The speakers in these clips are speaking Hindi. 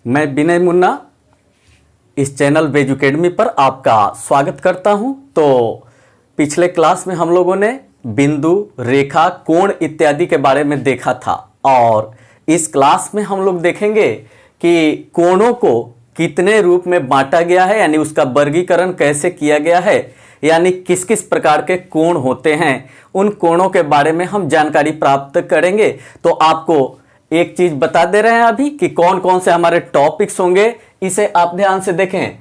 मैं विनय मुन्ना इस चैनल वेज एकेडमी पर आपका स्वागत करता हूं। तो पिछले क्लास में हम लोगों ने बिंदु, रेखा, कोण इत्यादि के बारे में देखा था और इस क्लास में हम लोग देखेंगे कि कोणों को कितने रूप में बांटा गया है, यानी उसका वर्गीकरण कैसे किया गया है, यानी किस किस प्रकार के कोण होते हैं। उन कोणों के बारे में हम जानकारी प्राप्त करेंगे। तो आपको एक चीज बता दे रहे हैं अभी कि कौन कौन से हमारे टॉपिक्स होंगे, इसे आप ध्यान से देखें।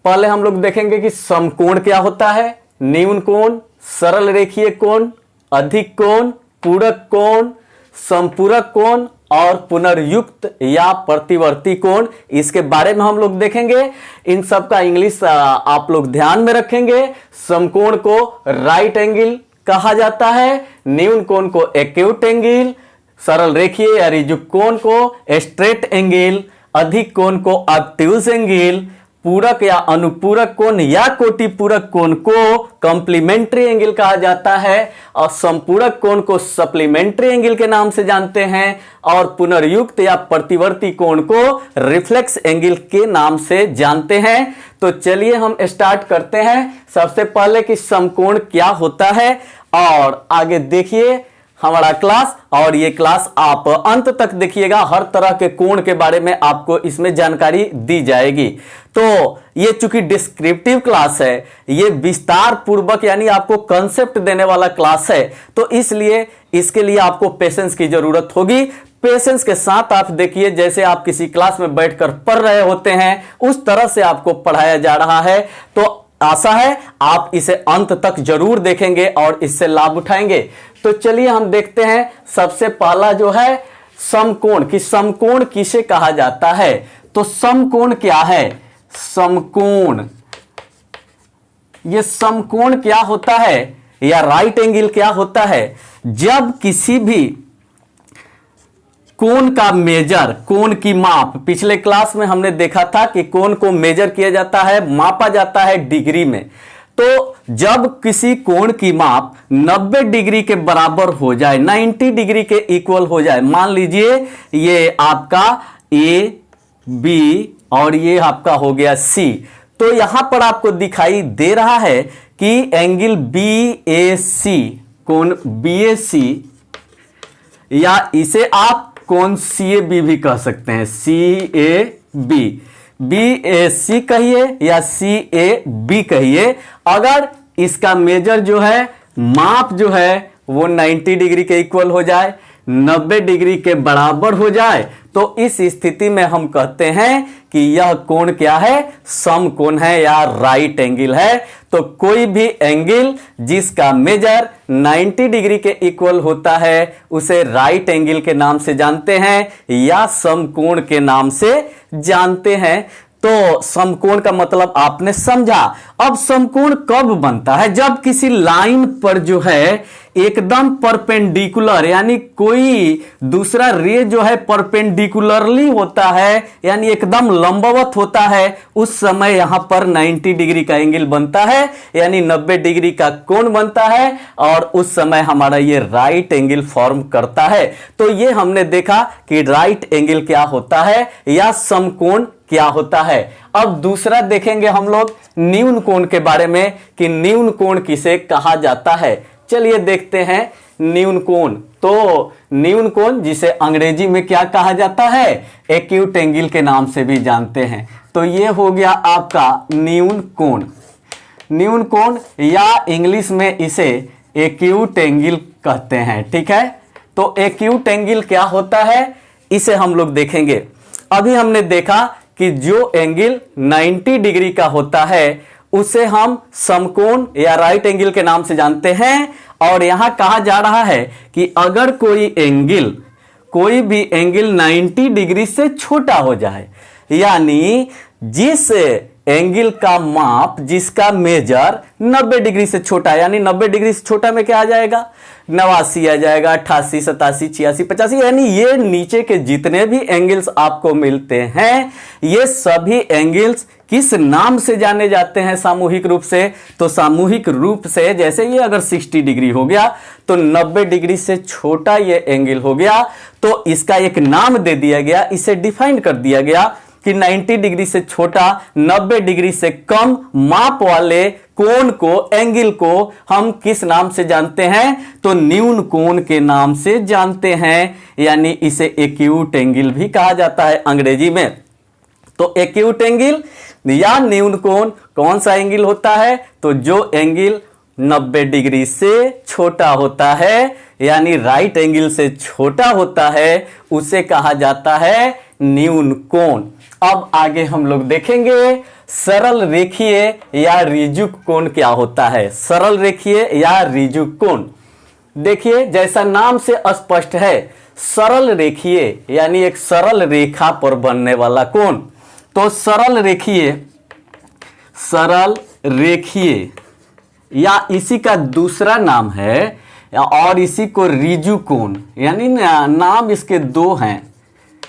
पहले हम लोग देखेंगे कि समकोण क्या होता है, न्यून कोण, सरल रेखीय कोण, अधिक कोण, पूरक कोण, संपूरक कोण और पुनर्युक्त या प्रतिवर्ती कोण, इसके बारे में हम लोग देखेंगे। इन सब का इंग्लिश आप लोग ध्यान में रखेंगे। समकोण को राइट एंगल कहा जाता है, न्यून कोण को एक्यूट एंगल, सरल रेखीय या रिजुक कोण को स्ट्रेट एंगल, अधिक कोण को ऑब्ट्यूज एंगल, पूरक या अनुपूरक कोण या कोटि पूरक कोण को कॉम्प्लीमेंट्री एंगल कहा जाता है और संपूरक कोण को सप्लीमेंट्री एंगल के नाम से जानते हैं और पुनर्युक्त या प्रतिवर्ती कोण को रिफ्लेक्स एंगल के नाम से जानते हैं। तो चलिए हम स्टार्ट करते हैं। सबसे पहले कि समकोण क्या होता है और आगे देखिए हमारा क्लास, और ये क्लास आप अंत तक देखिएगा। हर तरह के कोण के बारे में आपको इसमें जानकारी दी जाएगी। तो ये चूंकि डिस्क्रिप्टिव क्लास है, ये विस्तार पूर्वक यानी आपको कंसेप्ट देने वाला क्लास है, तो इसलिए इसके लिए आपको पेशेंस की जरूरत होगी। पेशेंस के साथ आप देखिए, जैसे आप किसी क्लास में बैठकर पढ़ रहे होते हैं उस तरह से आपको पढ़ाया जा रहा है। तो आशा है आप इसे अंत तक जरूर देखेंगे और इससे लाभ उठाएंगे। तो चलिए हम देखते हैं। सबसे पहला जो है समकोण, कि समकोण किसे कहा जाता है। तो समकोण क्या है, समकोण, ये समकोण क्या होता है या राइट एंगल क्या होता है। जब किसी भी कोण का मेजर, कोण की माप, पिछले क्लास में हमने देखा था कि कोण को मेजर किया जाता है, मापा जाता है डिग्री में। तो जब किसी कोण की माप 90 डिग्री के बराबर हो जाए, 90 डिग्री के इक्वल हो जाए, मान लीजिए ये आपका ए बी और ये आपका हो गया सी, तो यहां पर आपको दिखाई दे रहा है कि एंगल बी ए सी, कोण बी ए सी, या इसे आप कोण सी ए बी भी कह सकते हैं, सी ए बी, बी ए सी कहिए या सी ए बी कहिए। अगर इसका मेजर जो है, माप जो है वो 90 डिग्री के इक्वल हो जाए, 90 डिग्री के बराबर हो जाए, तो इस स्थिति में हम कहते हैं कि यह कोण क्या है, समकोण है या राइट एंगल है। तो कोई भी एंगल जिसका मेजर 90 डिग्री के इक्वल होता है उसे राइट एंगल के नाम से जानते हैं या समकोण के नाम से जानते हैं। तो समकोण का मतलब आपने समझा। अब समकोण कब बनता है, जब किसी लाइन पर जो है एकदम परपेंडिकुलर, यानी कोई दूसरा रे जो है परपेंडिकुलरली होता है, यानी एकदम लंबवत होता है, उस समय यहां पर 90 डिग्री का एंगल बनता है, यानी 90 डिग्री का कोण बनता है और उस समय हमारा ये राइट एंगल फॉर्म करता है। तो ये हमने देखा कि राइट एंगल क्या होता है या समकोण क्या होता है। अब दूसरा देखेंगे हम लोग न्यून कोण के बारे में कि न्यून कोण किसे कहा जाता है। चलिए देखते हैं न्यून कोण। तो न्यून कोण जिसे अंग्रेजी में क्या कहा जाता है, एक्यूट एंगल के नाम से भी जानते हैं। तो ये हो गया आपका न्यून कोण। न्यून कोण या इंग्लिश में इसे एक्यूट एंगल कहते हैं, ठीक है। तो एक्यूट एंगल क्या होता है इसे हम लोग देखेंगे। अभी हमने देखा कि जो एंगल 90 डिग्री का होता है उसे हम समकोण या राइट एंगल के नाम से जानते हैं। और यहां कहा जा रहा है कि अगर कोई भी एंगल 90 डिग्री से छोटा हो जाए, यानी जिस एंगल का माप, जिसका मेजर 90 डिग्री से छोटा है, यानी 90 डिग्री से छोटा में क्या आ जाएगा, 89 आ जाएगा, 88, 87, 86, 85, यानी ये नीचे के जितने भी एंगल्स आपको मिलते हैं ये सभी एंगल्स किस नाम से जाने जाते हैं सामूहिक रूप से? तो सामूहिक रूप से जैसे ये अगर 60 डिग्री हो गया तो 90 डिग्री से छोटा ये एंगल हो गया, तो इसका एक नाम दे दिया गया, इसे डिफाइन कर दिया गया कि 90 डिग्री से छोटा, 90 डिग्री से कम माप वाले कोण को, एंगल को हम किस नाम से जानते हैं? तो न्यून कोण के नाम से जानते हैं, यानी इसे एक्यूट एंगल भी कहा जाता है अंग्रेजी में। तो एक्यूट एंगल या न्यून कोण कौन सा एंगल होता है? तो जो एंगल 90 डिग्री से छोटा होता है, यानी राइट एंगल से छोटा होता है, उसे कहा जाता है न्यून कोण। अब आगे हम लोग देखेंगे सरल रेखीय या ऋजुक कोण क्या होता है। सरल रेखीय या ऋजुक कोण, देखिए जैसा नाम से स्पष्ट है, सरल रेखीय यानी एक सरल रेखा पर बनने वाला कोण। तो सरल रेखीय या इसी का दूसरा नाम है, और इसी को ऋजु कोण, यानी नाम इसके दो हैं,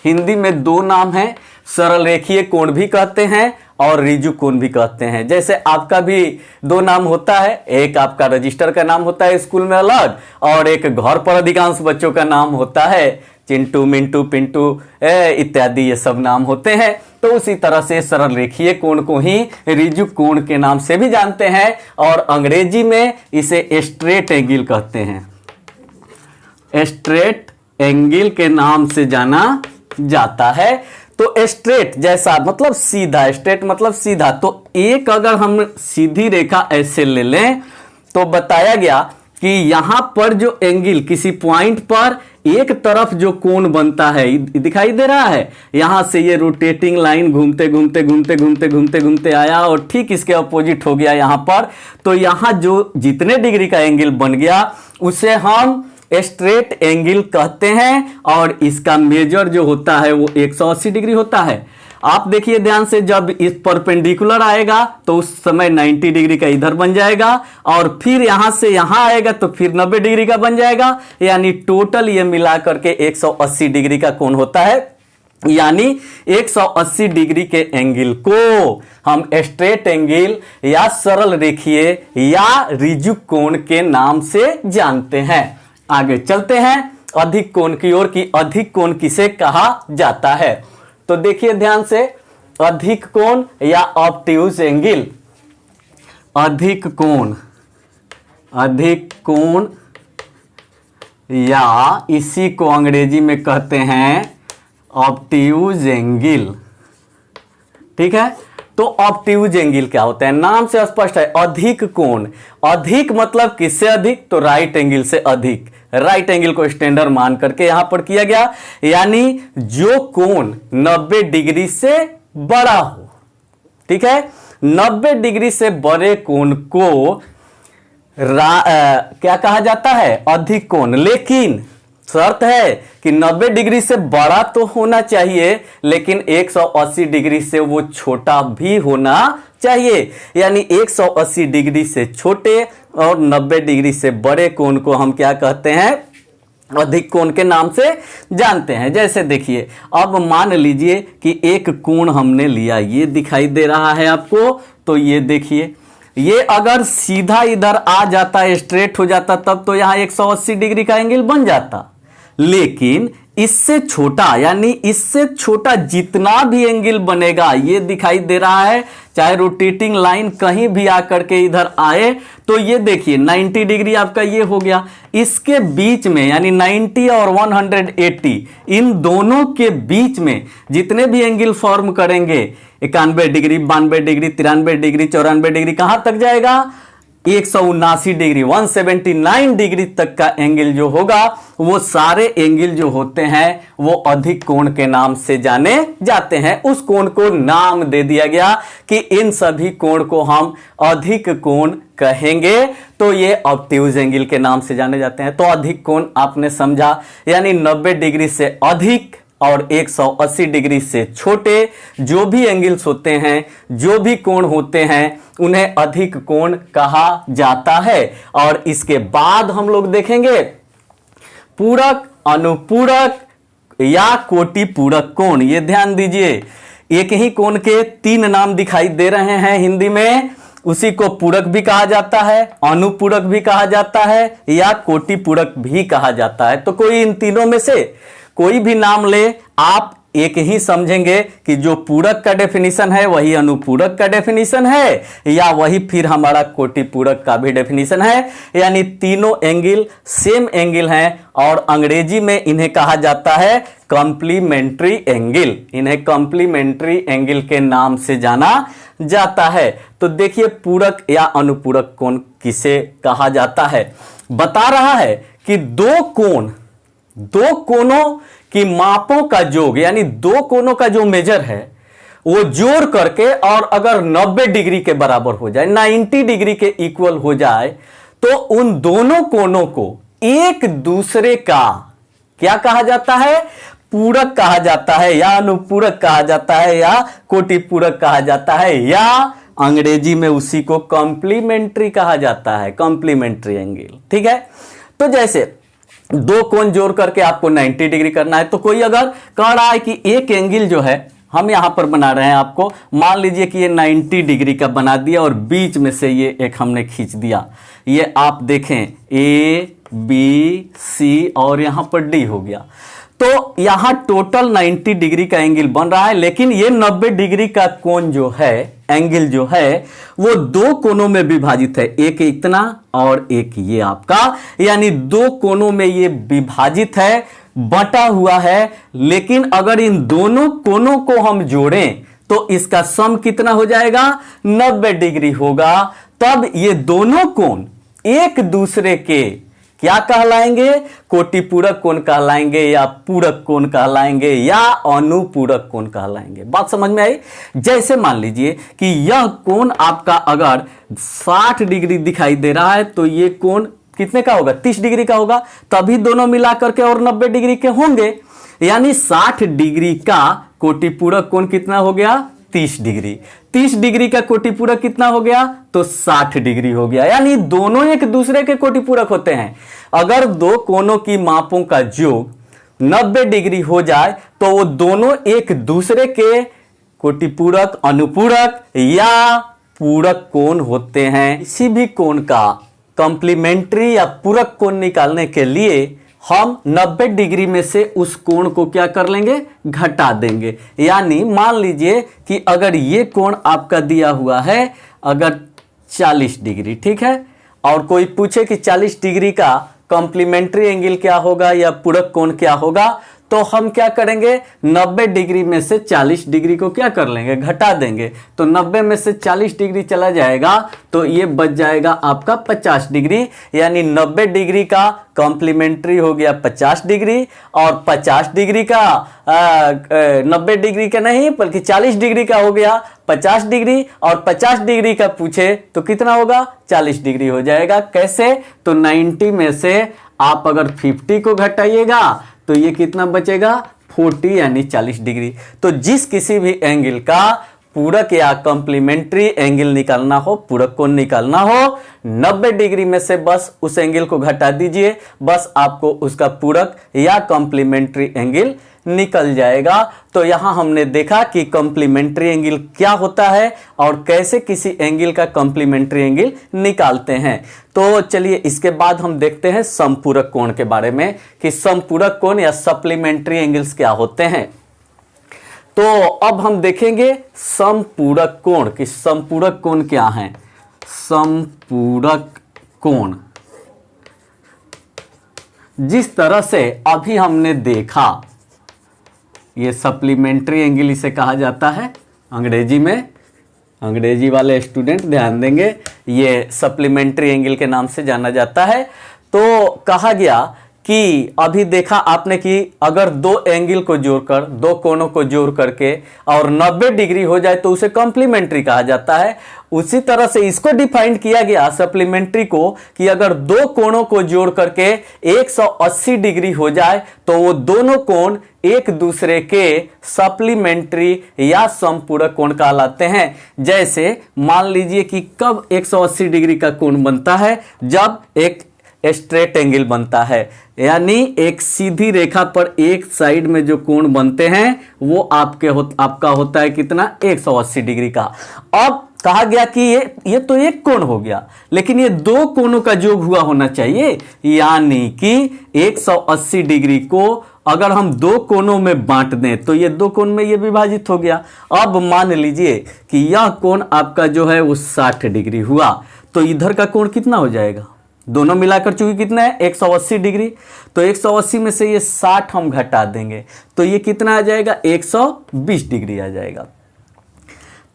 हिंदी में दो नाम हैं, सरल रेखीय कोण भी कहते हैं और ऋजु कोण भी कहते हैं। जैसे आपका भी दो नाम होता है, एक आपका रजिस्टर का नाम होता है स्कूल में अलग, और एक घर पर अधिकांश बच्चों का नाम होता है चिंटू, मिंटू, पिंटू इत्यादि, ये सब नाम होते हैं। तो उसी तरह से सरल रेखीय कोण को ही ऋजु कोण के नाम से भी जानते हैं, और अंग्रेजी में इसे स्ट्रेट एंगल कहते हैं। स्ट्रेट एंगल के नाम से जाना जाता है। तो स्ट्रेट जैसा मतलब सीधा, स्ट्रेट मतलब सीधा। तो एक अगर हम सीधी रेखा ऐसे ले लें तो बताया गया कि यहां पर जो एंगल किसी पॉइंट पर एक तरफ जो कोण बनता है, दिखाई दे रहा है, यहां से ये रोटेटिंग लाइन घूमते घूमते घूमते घूमते घूमते घूमते आया और ठीक इसके अपोजिट हो गया यहां पर। तो यहां जो जितने डिग्री का एंगल बन गया उसे हम स्ट्रेट एंगल कहते हैं, और इसका मेजर जो होता है वो 180 डिग्री होता है। आप देखिए ध्यान से, जब इस परपेंडिकुलर आएगा तो उस समय 90 डिग्री का इधर बन जाएगा, और फिर यहां से यहां आएगा तो फिर 90 डिग्री का बन जाएगा, यानी टोटल ये मिला करके 180 डिग्री का कोण होता है। यानी 180 डिग्री के एंगल को हम स्ट्रेट एंगल या सरल रेखीय या ऋजु कोण के नाम से जानते हैं। आगे चलते हैं अधिक कोण की ओर कि अधिक कोण किसे कहा जाता है। तो देखिए ध्यान से, अधिक कोण या ऑब्ट्यूज एंगल, अधिक कोण या इसी को अंग्रेजी में कहते हैं ऑब्ट्यूज एंगल। ठीक है, तो ऑब्ट्यूज एंगल क्या होता है? नाम से स्पष्ट है, अधिक कोण। अधिक मतलब किससे अधिक? तो राइट एंगल से अधिक। राइट एंगल को स्टैंडर्ड मान करके यहां पर किया गया, यानी जो कोण 90 डिग्री से बड़ा हो। ठीक है, 90 डिग्री से बड़े कोण को क्या कहा जाता है? अधिक कोण। लेकिन शर्त है कि 90 डिग्री से बड़ा तो होना चाहिए, लेकिन 180 डिग्री से वो छोटा भी होना चाहिए। यानी 180 डिग्री से छोटे और 90 डिग्री से बड़े कोण को हम क्या कहते हैं? अधिक कोण के नाम से जानते हैं। जैसे देखिए, अब मान लीजिए कि एक कोण हमने लिया, ये दिखाई दे रहा है आपको। तो ये देखिए, ये अगर सीधा इधर आ जाता, स्ट्रेट हो जाता, तब तो यहां 180 डिग्री का एंगल बन जाता। लेकिन इससे छोटा, यानी इससे छोटा जितना भी एंगल बनेगा, ये दिखाई दे रहा है, चाहे रोटेटिंग लाइन कहीं भी आकर के इधर आए, तो ये देखिए 90 डिग्री आपका ये हो गया। इसके बीच में यानी 90 और 180, इन दोनों के बीच में जितने भी एंगल फॉर्म करेंगे, 91 डिग्री, 92 डिग्री, 93 डिग्री, 94 डिग्री, कहां तक जाएगा? 179 डिग्री, 179 डिग्री तक का एंगल जो होगा, वो सारे एंगल जो होते हैं वो अधिक कोण के नाम से जाने जाते हैं। उस कोण को नाम दे दिया गया कि इन सभी कोण को हम अधिक कोण कहेंगे। तो ये ऑब्ट्यूज एंगल के नाम से जाने जाते हैं। तो अधिक कोण आपने समझा, यानी 90 डिग्री से अधिक और 180 डिग्री से छोटे जो भी एंगल्स होते हैं, जो भी कोण होते हैं, उन्हें अधिक कोण कहा जाता है। और इसके बाद हम लोग देखेंगे पूरक, अनुपूरक या कोटि पूरक कोण। ये ध्यान दीजिए एक ही कोण के 3 नाम दिखाई दे रहे हैं हिंदी में, उसी को पूरक भी कहा जाता है, अनुपूरक भी कहा जाता है या कोटि पूरक भी कहा जाता है। तो कोई इन तीनों में से कोई भी नाम ले, आप एक ही समझेंगे कि जो पूरक का डेफिनेशन है वही अनुपूरक का डेफिनेशन है, या वही फिर हमारा कोटि पूरक का भी डेफिनेशन है। यानी तीनों एंगल सेम एंगल हैं और अंग्रेजी में इन्हें कहा जाता है कॉम्प्लीमेंट्री एंगल। इन्हें कॉम्प्लीमेंट्री एंगल के नाम से जाना जाता है। तो देखिए पूरक या अनुपूरक कोण किसे कहा जाता है। बता रहा है कि दो कोणों कि मापों का योग, यानी दो कोणों का जो मेजर है वो जोड़ करके और अगर 90 डिग्री के बराबर हो जाए, 90 डिग्री के इक्वल हो जाए, तो उन दोनों कोणों को एक दूसरे का क्या कहा जाता है, पूरक कहा जाता है, या अनुपूरक कहा जाता है, या कोटि पूरक कहा जाता है, या अंग्रेजी में उसी को कॉम्प्लीमेंट्री कहा जाता है, कॉम्प्लीमेंट्री एंगल। ठीक है। तो जैसे दो कोण जोड़ करके आपको 90 डिग्री करना है, तो कोई अगर कह रहा है कि एक एंगल जो है हम यहां पर बना रहे हैं, आपको मान लीजिए कि ये 90 डिग्री का बना दिया और बीच में से ये एक हमने खींच दिया, ये आप देखें ए बी सी और यहां पर डी हो गया, तो यहां टोटल 90 डिग्री का एंगल बन रहा है। लेकिन ये 90 डिग्री का कोण जो है, एंगल जो है, वो दो कोणों में विभाजित है, एक इतना और एक ये आपका, यानी दो कोणों में ये विभाजित है, बटा हुआ है। लेकिन अगर इन दोनों कोणों को हम जोड़ें तो इसका सम कितना हो जाएगा, 90 डिग्री होगा। तब ये दोनों कोण एक दूसरे के क्या कहलाएंगे, कोटि पूरक कोण कहलाएंगे, या पूरक कोण कहलाएंगे, या अनुपूरक कोण कहलाएंगे। बात समझ में आई। जैसे मान लीजिए कि यह कोण आपका अगर 60 डिग्री दिखाई दे रहा है, तो ये कोण कितने का होगा, 30 डिग्री का होगा, तभी दोनों मिला करके और 90 डिग्री के होंगे। यानी 60 डिग्री का कोटि पूरक कोण कितना हो गया, 30 डिग्री। 30 डिग्री का कोटि पूरक कितना हो गया, तो 60 डिग्री हो गया। यानी दोनों एक दूसरे के कोटि पूरक होते हैं। अगर दो कोणों की मापों का योग 90 डिग्री हो जाए तो वो दोनों एक दूसरे के कोटि पूरक, अनुपूरक या पूरक कोण होते हैं। किसी भी कोण का कॉम्प्लीमेंट्री या पूरक कोण निकालने के लिए हम 90 डिग्री में से उस कोण को क्या कर लेंगे, घटा देंगे। यानी मान लीजिए कि अगर ये कोण आपका दिया हुआ है अगर 40 डिग्री, ठीक है, और कोई पूछे कि 40 डिग्री का कॉम्प्लीमेंट्री एंगल क्या होगा या पूरक कोण क्या होगा, तो हम क्या करेंगे, 90 डिग्री में से 40 डिग्री को क्या कर लेंगे, घटा देंगे। तो 90 में से 40 डिग्री चला जाएगा तो ये बच जाएगा आपका 50 डिग्री। यानी 90 डिग्री का कॉम्प्लीमेंट्री हो गया 50 डिग्री, और 50 डिग्री का 90 डिग्री का नहीं बल्कि 40 डिग्री का हो गया 50 डिग्री, और 50 डिग्री का पूछे तो कितना होगा, 40 डिग्री हो जाएगा। कैसे, तो 90 में से आप अगर 50 को घटाइएगा तो ये कितना बचेगा, 40, यानी 40 डिग्री। तो जिस किसी भी एंगल का पूरक या कॉम्प्लीमेंट्री एंगल निकालना हो, पूरक कोण निकालना हो, 90 डिग्री में से बस उस एंगल को घटा दीजिए, बस आपको उसका पूरक या कॉम्प्लीमेंट्री एंगल निकल जाएगा। तो यहां हमने देखा कि कॉम्प्लीमेंट्री एंगल क्या होता है और कैसे किसी एंगल का कॉम्प्लीमेंट्री एंगल निकालते हैं। तो चलिए इसके बाद हम देखते हैं समपूरक कोण के बारे में कि समपूरक कोण या सप्लीमेंट्री एंगल्स क्या होते हैं। तो अब हम देखेंगे समपूरक कोण कि समपूरक कोण क्या है। समपूरक कोण जिस तरह से अभी हमने देखा, ये सप्लीमेंट्री एंगल इसे कहा जाता है अंग्रेजी में। अंग्रेजी वाले स्टूडेंट ध्यान देंगे, ये सप्लीमेंट्री एंगल के नाम से जाना जाता है। तो कहा गया कि अभी देखा आपने कि अगर दो एंगल को जोड़कर, दो कोणों को जोड़ करके और 90 डिग्री हो जाए तो उसे कॉम्प्लीमेंट्री कहा जाता है। उसी तरह से इसको डिफाइन किया गया सप्लीमेंट्री को कि अगर दो कोणों को जोड़ करके 180 डिग्री हो जाए तो वो दोनों कोण एक दूसरे के सप्लीमेंट्री या समपूरक कोण कहलाते हैं। जैसे मान लीजिए कि कब 180 डिग्री का कोण बनता है, जब एक स्ट्रेट एंगल बनता है, यानी एक सीधी रेखा पर एक साइड में जो कोण बनते हैं वो आपका होता है कितना, 180 डिग्री का। अब कहा गया कि ये तो एक कोण हो गया, लेकिन ये दो कोणों का योग हुआ होना चाहिए, यानी कि 180 डिग्री को अगर हम दो कोणों में बांट दें तो ये दो कोण में ये विभाजित हो गया। अब मान लीजिए कि यह कोण आपका जो है वो 60 डिग्री हुआ, तो इधर का कोण कितना हो जाएगा, दोनों मिलाकर चूंकि कितना है 180 डिग्री, तो 180 में से ये 60 हम घटा देंगे तो ये कितना आ जाएगा, 120 डिग्री आ जाएगा।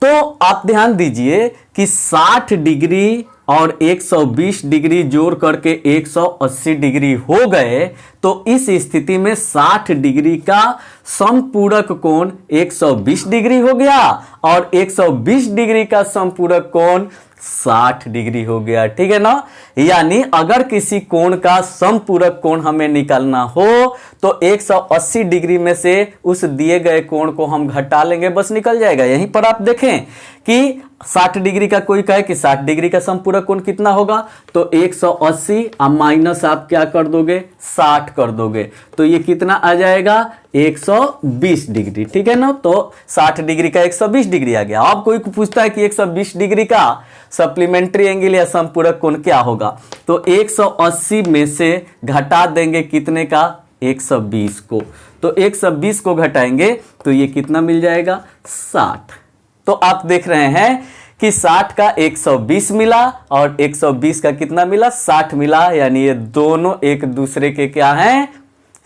तो आप ध्यान दीजिए कि 60 डिग्री और 120 डिग्री जोड़ करके 180 डिग्री हो गए, तो इस स्थिति में 60 डिग्री का समपूरक कोण 120 डिग्री हो गया और 120 डिग्री का समपूरक कोण 60 डिग्री हो गया, ठीक है ना। यानी अगर किसी कोण का समपूरक कोण हमें निकालना हो तो 180 डिग्री में से उस दिए गए कोण को हम घटा लेंगे, बस निकल जाएगा। यहीं पर आप देखें कि 60 डिग्री का कोई कहे कि 60 डिग्री का समपूरक कोण कितना होगा, तो 180 माइनस आप क्या कर दोगे, 60 कर दोगे, तो ये कितना आ जाएगा, 120 डिग्री, ठीक है ना। तो 60 डिग्री का 120 डिग्री आ गया। अब कोई पूछता है कि 120 डिग्री का सप्लीमेंट्री एंगल या समपूरक कोण क्या होगा, तो 180 में से घटा देंगे कितने का, 120 को, तो 120 को घटाएंगे तो ये कितना मिल जाएगा, 60। तो आप देख रहे हैं कि 60 का 120 मिला और 120 का कितना मिला, 60 मिला, यानी ये दोनों एक दूसरे के क्या हैं,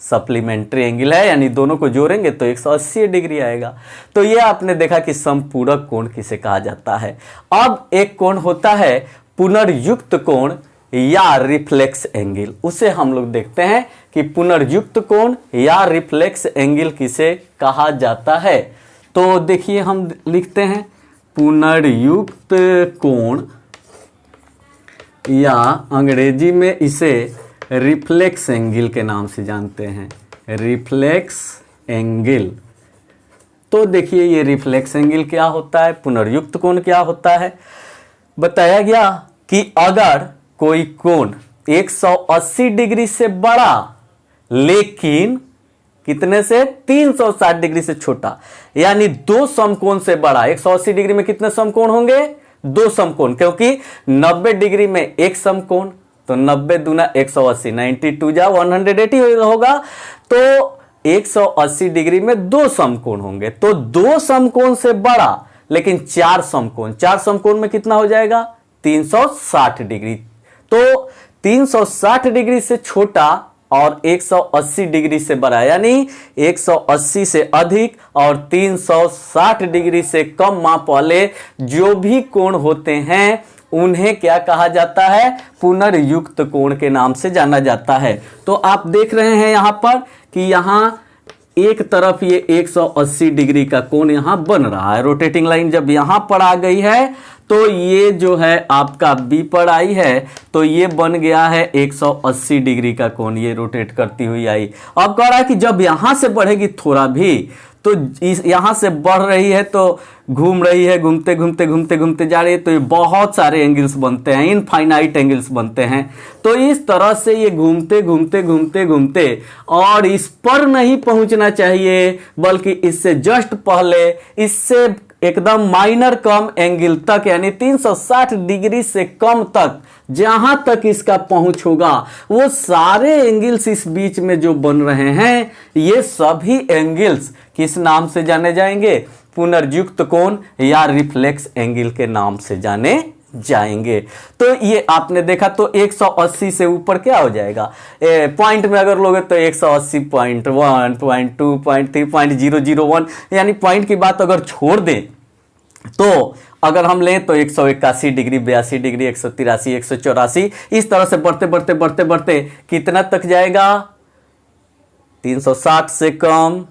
सप्लीमेंट्री एंगल है, यानी दोनों को जोड़ेंगे तो 180 डिग्री आएगा। तो ये आपने देखा कि समपूरक कोण किसे कहा जाता है। अब एक कोण होता है पुनर्युक्त कोण या रिफ्लेक्स एंगल, उसे हम लोग देखते हैं कि पुनर्युक्त कोण या रिफ्लेक्स एंगल किसे कहा जाता है। तो देखिए हम लिखते हैं पुनर्युक्त कोण, या अंग्रेजी में इसे रिफ्लेक्स एंगल के नाम से जानते हैं, रिफ्लेक्स एंगल। तो देखिए ये रिफ्लेक्स एंगल क्या होता है, पुनर्युक्त कोण क्या होता है। बताया गया कि अगर कोई कोण 180 डिग्री से बड़ा लेकिन कितने से, 360 डिग्री से छोटा, यानी दो समकोण से बड़ा। 180 डिग्री में कितने समकोण होंगे, दो समकोण, क्योंकि 90 डिग्री में एक समकोण, तो 90 दूना 180, 92 जा 180 होगा, तो 180 डिग्री में दो समकोण होंगे। तो दो समकोण से बड़ा लेकिन चार समकोण, चार समकोण में कितना हो जाएगा, 360 डिग्री। तो 360 डिग्री से छोटा और 180 डिग्री से बड़ा, यानी 180 से अधिक और 360 डिग्री से कम माप वाले जो भी कोण होते हैं उन्हें क्या कहा जाता है, पुनर्युक्त कोण के नाम से जाना जाता है। तो आप देख रहे हैं यहां पर कि यहां एक तरफ ये 180 डिग्री का कोण यहां बन रहा है, रोटेटिंग लाइन जब यहां पर आ गई है तो ये जो है आपका बी पर आई है, तो ये बन गया है 180 डिग्री का कोण, ये रोटेट करती हुई आई। अब कह रहा है कि जब यहां से बढ़ेगी थोड़ा भी, तो इस यहां से बढ़ रही है तो घूम रही है, घूमते घूमते घूमते घूमते जा रही है, तो ये बहुत सारे एंगल्स बनते हैं, इनफाइनाइट एंगल्स बनते हैं। तो इस तरह से ये घूमते घूमते घूमते घूमते और इस पर नहीं पहुंचना चाहिए, बल्कि इससे जस्ट पहले, इससे एकदम माइनर कम एंगल तक, यानी 360 डिग्री से कम तक जहां तक इसका पहुंच होगा, वो सारे एंगल्स इस बीच में जो बन रहे हैं, ये सभी एंगल्स किस नाम से जाने जाएंगे, पुनर्युक्त कोण या रिफ्लेक्स एंगल के नाम से जाने जाएंगे। तो ये आपने देखा, तो 180 से ऊपर क्या हो जाएगा, पॉइंट में अगर लोगे तो 180.1, 0.2, 0.3, 0.001, यानी पॉइंट की बात अगर छोड़ दें तो अगर हम लें तो 181 डिग्री, 82 डिग्री, 183, 184, इस तरह से बढ़ते बढ़ते बढ़ते बढ़ते कितना तक जाएगा, 360 से कम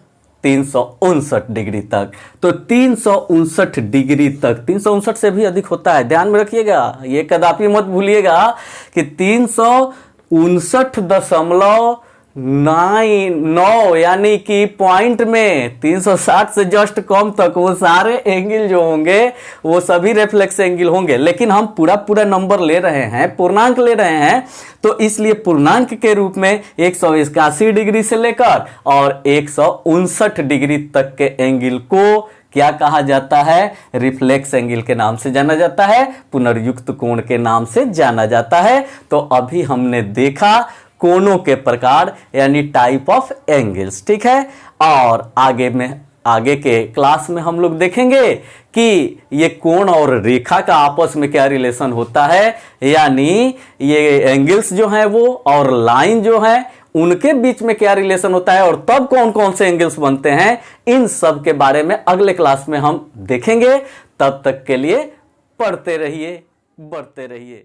359 डिग्री तक। तो 359 डिग्री तक, 359 से भी अधिक होता है, ध्यान में रखिएगा, ये कदापि मत भूलिएगा कि 359.9 9 यानी कि पॉइंट में 360 से जस्ट कम तक वो सारे एंगल जो होंगे वो सभी रिफ्लेक्स एंगल होंगे। लेकिन हम पूरा नंबर ले रहे हैं, पूर्णांक ले रहे हैं, तो इसलिए पूर्णांक के रूप में 181 डिग्री से लेकर और 159 डिग्री तक के एंगल को क्या कहा जाता है? रिफ्लेक्स एंगल के नाम से जाना जाता है, पुनर्युक्त कोण के नाम से जाना जाता है। तो अभी हमने देखा कोणों के प्रकार यानी टाइप ऑफ एंगल्स, ठीक है। और आगे के क्लास में हम लोग देखेंगे कि ये कोण और रेखा का आपस में क्या रिलेशन होता है, यानी ये एंगल्स जो हैं वो और लाइन जो है उनके बीच में क्या रिलेशन होता है और तब कौन कौन से एंगल्स बनते हैं, इन सब के बारे में अगले क्लास में हम देखेंगे। तब तक के लिए पढ़ते रहिए, बढ़ते रहिए।